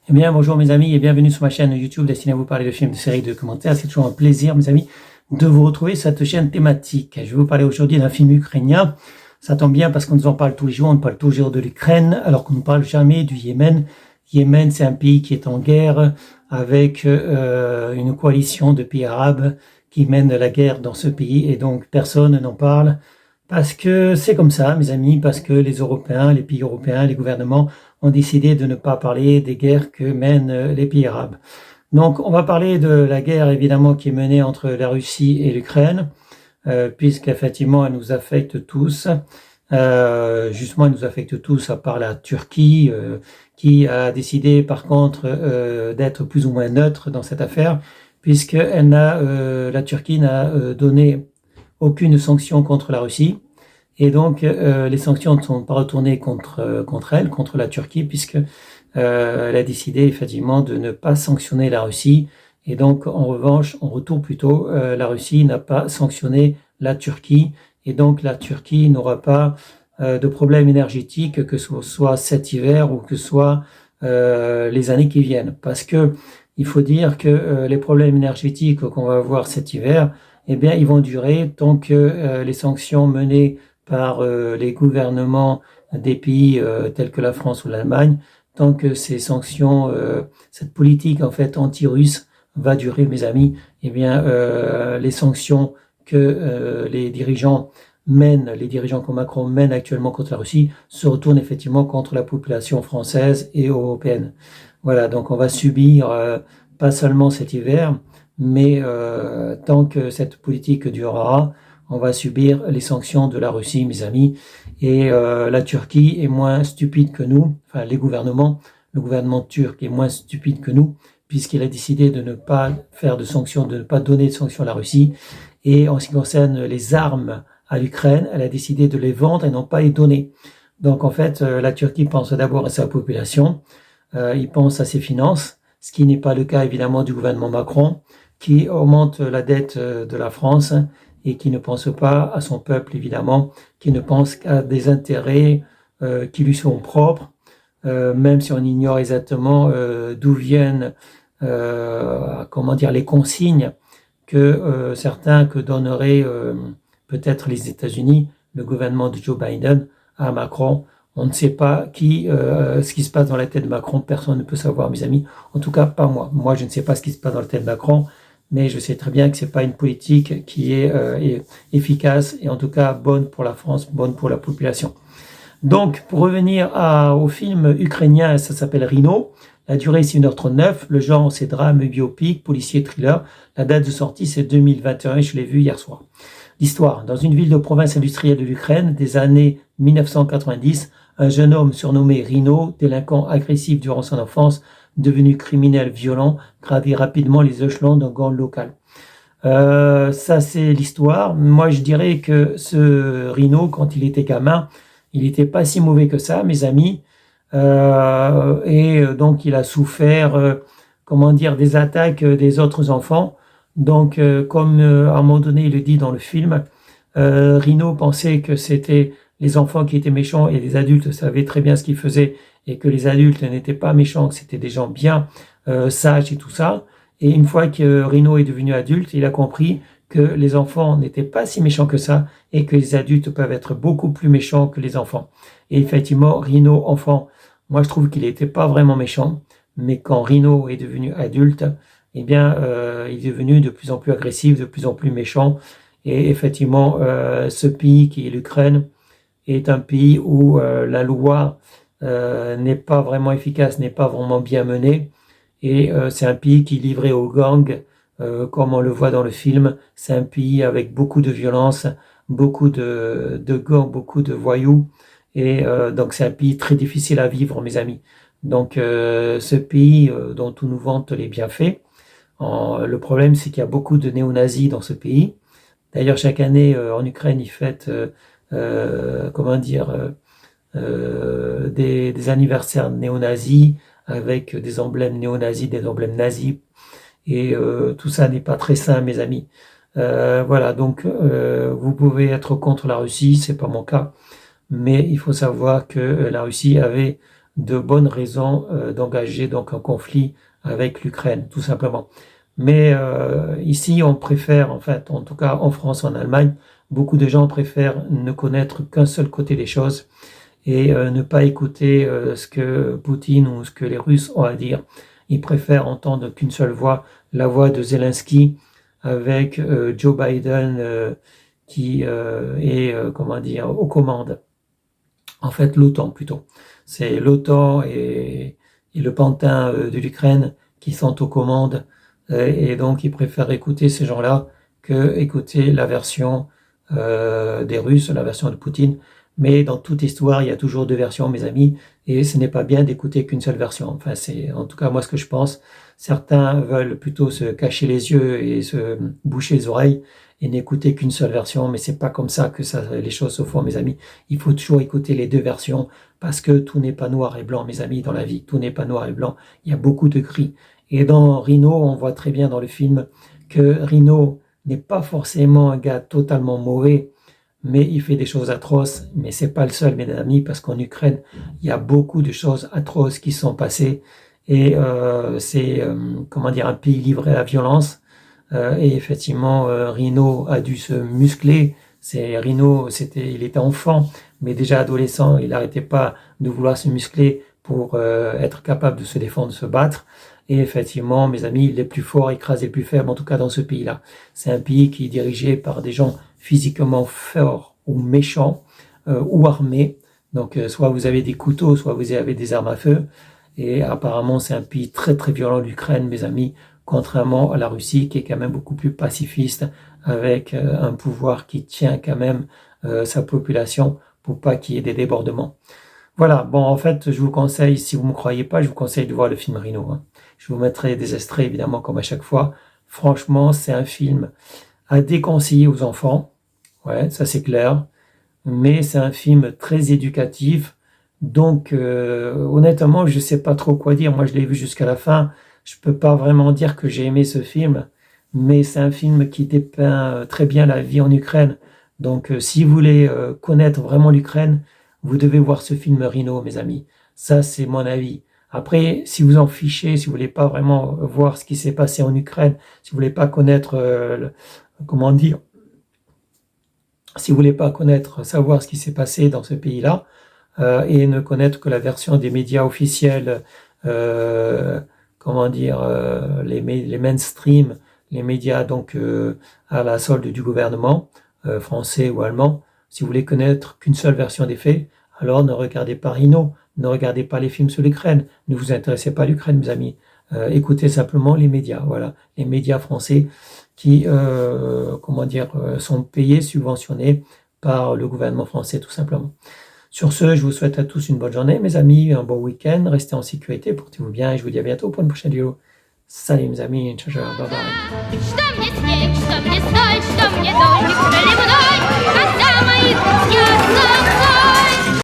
Eh bien, bonjour mes amis et bienvenue sur ma chaîne YouTube destinée à vous parler de films, de séries, de commentaires. C'est toujours un plaisir, mes amis, de vous retrouver sur cette chaîne thématique. Je vais vous parler aujourd'hui d'un film ukrainien. Ça tombe bien parce qu'on nous en parle tous les jours. On parle toujours de l'Ukraine alors qu'on ne parle jamais du Yémen. Yémen, c'est un pays qui est en guerre avec une coalition de pays arabes qui mènent la guerre dans ce pays et donc personne n'en parle. Parce que c'est comme ça, mes amis, parce que les Européens, les pays européens, les gouvernements ont décidé de ne pas parler des guerres que mènent les pays arabes. Donc, on va parler de la guerre, évidemment, qui est menée entre la Russie et l'Ukraine, puisqu'effectivement, elle nous affecte tous. Justement, elle nous affecte tous, à part la Turquie, qui a décidé, par contre, d'être plus ou moins neutre dans cette affaire, puisque la Turquie n'a donné aucune sanction contre la Russie. Et donc, les sanctions ne sont pas retournées contre elle, contre la Turquie, puisque elle a décidé effectivement de ne pas sanctionner la Russie. Et donc, en revanche, en retour plutôt, la Russie n'a pas sanctionné la Turquie. Et donc, la Turquie n'aura pas de problème énergétique, que ce soit cet hiver ou que ce soit les années qui viennent. Parce que il faut dire que les problèmes énergétiques qu'on va avoir cet hiver, eh bien, ils vont durer tant que les sanctions menées par les gouvernements des pays tels que la France ou l'Allemagne, tant que ces sanctions, cette politique en fait anti-russe va durer, mes amis, eh bien les sanctions que les dirigeants les dirigeants comme Macron mènent actuellement contre la Russie, se retournent effectivement contre la population française et européenne. Voilà, donc on va subir pas seulement cet hiver, mais tant que cette politique durera, on va subir les sanctions de la Russie, mes amis. Et la Turquie est moins stupide que nous, enfin le gouvernement turc est moins stupide que nous, puisqu'il a décidé de ne pas faire de sanctions, de ne pas donner de sanctions à la Russie. Et en ce qui concerne les armes à l'Ukraine, elle a décidé de les vendre et non pas les donner. Donc en fait, la Turquie pense d'abord à sa population, il pense à ses finances, ce qui n'est pas le cas évidemment du gouvernement Macron, qui augmente la dette de la France et qui ne pense pas à son peuple, évidemment, qui ne pense qu'à des intérêts qui lui sont propres, même si on ignore exactement d'où viennent les consignes que donneraient peut-être les États-Unis, le gouvernement de Joe Biden à Macron. On ne sait pas ce qui se passe dans la tête de Macron, personne ne peut savoir, mes amis. En tout cas, pas moi. Moi, je ne sais pas ce qui se passe dans la tête de Macron, mais je sais très bien que c'est pas une politique qui est efficace et en tout cas bonne pour la France, bonne pour la population. Donc, pour revenir au film ukrainien, ça s'appelle Rhino. La durée, c'est 1h39. Le genre, c'est drame, biopic, policier, thriller. La date de sortie, c'est 2021 et je l'ai vu hier soir. L'histoire. Dans une ville de province industrielle de l'Ukraine, des années 1990, un jeune homme surnommé Rhino, délinquant agressif durant son enfance, devenu criminel violent, gravit rapidement les échelons d'un gang local. Ça, c'est l'histoire. Moi, je dirais que ce Rhino, quand il était gamin, il n'était pas si mauvais que ça, mes amis. Donc, il a souffert, des attaques des autres enfants. Donc, comme à un moment donné, il le dit dans le film, Rhino pensait que c'était les enfants qui étaient méchants et les adultes savaient très bien ce qu'ils faisaient et que les adultes n'étaient pas méchants, que c'était des gens bien sages et tout ça. Et une fois que Rhino est devenu adulte, il a compris que les enfants n'étaient pas si méchants que ça et que les adultes peuvent être beaucoup plus méchants que les enfants. Et effectivement, Rhino, enfant, moi je trouve qu'il n'était pas vraiment méchant, mais quand Rhino est devenu adulte, eh bien, il est devenu de plus en plus agressif, de plus en plus méchant. Et effectivement, ce pays qui est l'Ukraine est un pays où la loi n'est pas vraiment efficace, n'est pas vraiment bien menée. Et c'est un pays qui est livré aux gangs, comme on le voit dans le film. C'est un pays avec beaucoup de violence, beaucoup de gangs, beaucoup de voyous. Et donc c'est un pays très difficile à vivre, mes amis. Donc ce pays dont on nous vante les bienfaits, le problème c'est qu'il y a beaucoup de néo-nazis dans ce pays. D'ailleurs chaque année en Ukraine ils fêtent des anniversaires néo-nazis avec des emblèmes néo-nazis, des emblèmes nazis. Et tout ça n'est pas très sain, mes amis. Voilà, donc vous pouvez être contre la Russie, c'est pas mon cas, mais il faut savoir que la Russie avait de bonnes raisons d'engager donc un conflit avec l'Ukraine, tout simplement. Mais ici, on préfère, en fait, en tout cas en France, en Allemagne, beaucoup de gens préfèrent ne connaître qu'un seul côté des choses et ne pas écouter ce que Poutine ou ce que les Russes ont à dire. Ils préfèrent entendre qu'une seule voix, la voix de Zelensky, avec Joe Biden qui est, comment dire, aux commandes. En fait, l'OTAN plutôt. C'est l'OTAN et le pantin de l'Ukraine qui sont aux commandes et donc ils préfèrent écouter ces gens-là que écouter la version des Russes, la version de Poutine. Mais dans toute histoire, il y a toujours deux versions, mes amis, et ce n'est pas bien d'écouter qu'une seule version. Enfin, c'est en tout cas moi ce que je pense. Certains veulent plutôt se cacher les yeux et se boucher les oreilles et n'écouter qu'une seule version, mais c'est pas comme ça que les choses se font, mes amis. Il faut toujours écouter les deux versions parce que tout n'est pas noir et blanc, mes amis, dans la vie. Tout n'est pas noir et blanc. Il y a beaucoup de gris. Et dans Rhino, on voit très bien dans le film que Rhino n'est pas forcément un gars totalement mauvais, mais il fait des choses atroces. Mais c'est pas le seul, mes amis, parce qu'en Ukraine, il y a beaucoup de choses atroces qui sont passées. Et c'est, comment dire, un pays livré à la violence. Et effectivement, Rhino a dû se muscler. Rhino, il était enfant, mais déjà adolescent, il n'arrêtait pas de vouloir se muscler pour être capable de se défendre, de se battre. Et effectivement, mes amis, les plus forts écrasent les plus faibles, en tout cas dans ce pays-là. C'est un pays qui est dirigé par des gens physiquement forts ou méchants ou armés. Donc, soit vous avez des couteaux, soit vous avez des armes à feu. Et apparemment, c'est un pays très très violent, l'Ukraine, mes amis, contrairement à la Russie, qui est quand même beaucoup plus pacifiste, avec un pouvoir qui tient quand même sa population pour pas qu'il y ait des débordements. Voilà, bon, en fait, je vous conseille, si vous ne me croyez pas, je vous conseille de voir le film Rhino. Hein. Je vous mettrai des extraits, évidemment, comme à chaque fois. Franchement, c'est un film à déconseiller aux enfants. Ouais, ça c'est clair. Mais c'est un film très éducatif. Donc, honnêtement, je ne sais pas trop quoi dire. Moi, je l'ai vu jusqu'à la fin. Je peux pas vraiment dire que j'ai aimé ce film. Mais c'est un film qui dépeint très bien la vie en Ukraine. Donc, si vous voulez connaître vraiment l'Ukraine, vous devez voir ce film Rhino, mes amis. Ça, c'est mon avis. Après, si vous en fichez, si vous voulez pas vraiment voir ce qui s'est passé en Ukraine, si vous voulez pas connaître, comment dire, si vous voulez pas connaître, savoir ce qui s'est passé dans ce pays-là, et ne connaître que la version des médias officiels, comment dire, les mainstream, les médias donc à la solde du gouvernement français ou allemand. Si vous voulez connaître qu'une seule version des faits, alors ne regardez pas Rhino, ne regardez pas les films sur l'Ukraine, ne vous intéressez pas à l'Ukraine, mes amis. Écoutez simplement les médias, voilà, les médias français qui, comment dire, sont payés, subventionnés par le gouvernement français, tout simplement. Sur ce, je vous souhaite à tous une bonne journée, mes amis, un bon week-end, restez en sécurité, portez-vous bien et je vous dis à bientôt pour une prochaine vidéo. Salut mes amis, ciao, ciao, bye bye. Что мне снег, что мне соль, что мне дождик проливной, когда моих я